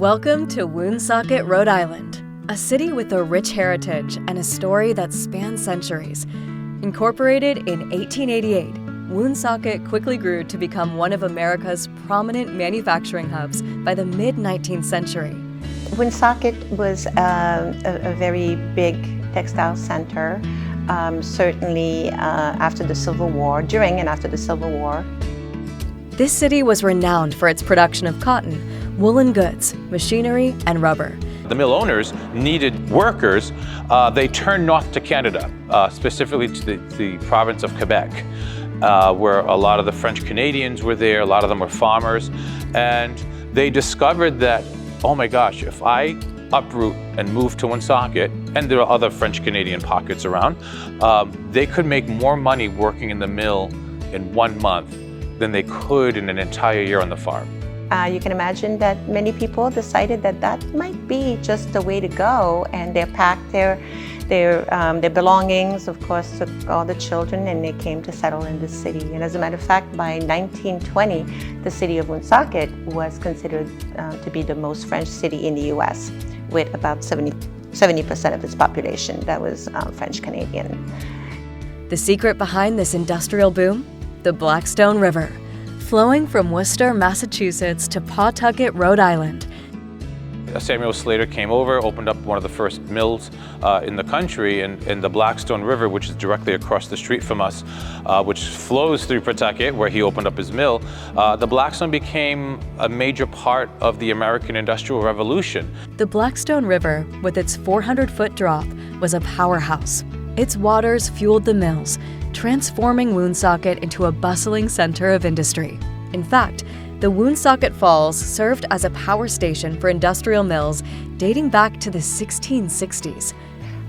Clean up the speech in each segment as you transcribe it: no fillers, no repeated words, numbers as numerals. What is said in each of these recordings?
Welcome to Woonsocket, Rhode Island, a city with a rich heritage and a story that spans centuries. Incorporated in 1888, Woonsocket quickly grew to become one of America's prominent manufacturing hubs by the mid-19th century. Woonsocket was a very big textile center, certainly after the Civil War, during and after the Civil War. This city was renowned for its production of cotton, woolen goods, machinery, and rubber. The mill owners needed workers. They turned north to Canada, specifically to the province of Quebec, where a lot of the French Canadians were there. A lot of them were farmers. And they discovered that, oh my gosh, if I uproot and move to Woonsocket, and there are other French Canadian pockets around, they could make more money working in the mill in 1 month than they could in an entire year on the farm. You can imagine that many people decided that that might be just the way to go, and they packed their belongings, of course, took all the children, and they came to settle in the city. And as a matter of fact, by 1920, the city of Woonsocket was considered to be the most French city in the U.S., with about 70% of its population that was French Canadian. The secret behind this industrial boom? The Blackstone River, flowing from Worcester, Massachusetts to Pawtucket, Rhode Island. Samuel Slater came over, opened up one of the first mills in the country, and the Blackstone River, which is directly across the street from us, which flows through Pawtucket, where he opened up his mill. The Blackstone became a major part of the American Industrial Revolution. The Blackstone River, with its 400-foot drop, was a powerhouse. Its waters fueled the mills, transforming Woonsocket into a bustling center of industry. In fact, the Woonsocket Falls served as a power station for industrial mills dating back to the 1660s.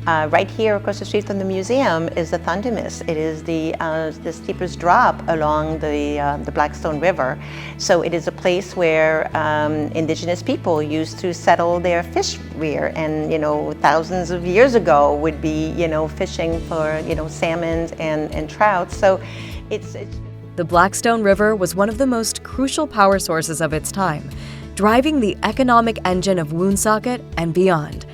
Right here across the street from the museum is the Thunder Mist. It is the steepest drop along the Blackstone River. So it is a place where indigenous people used to settle their fish rear, and thousands of years ago would be fishing for salmon and trout. So it's The Blackstone River was one of the most crucial power sources of its time, driving the economic engine of Woonsocket and beyond.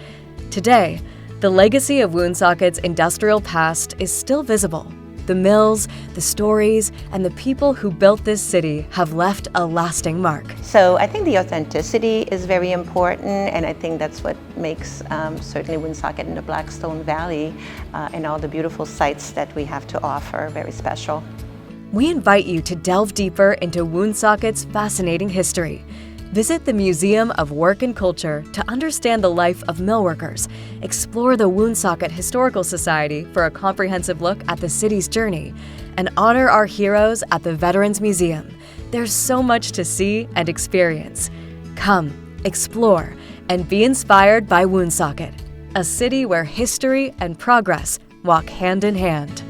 Today, the legacy of Woonsocket's industrial past is still visible. The mills, the stories, and the people who built this city have left a lasting mark. So I think the authenticity is very important, and I think that's what makes certainly Woonsocket and the Blackstone Valley and all the beautiful sites that we have to offer very special. We invite you to delve deeper into Woonsocket's fascinating history. Visit the Museum of Work and Culture to understand the life of mill workers. Explore the Woonsocket Historical Society for a comprehensive look at the city's journey. And honor our heroes at the Veterans Museum. There's so much to see and experience. Come, explore, and be inspired by Woonsocket, a city where history and progress walk hand in hand.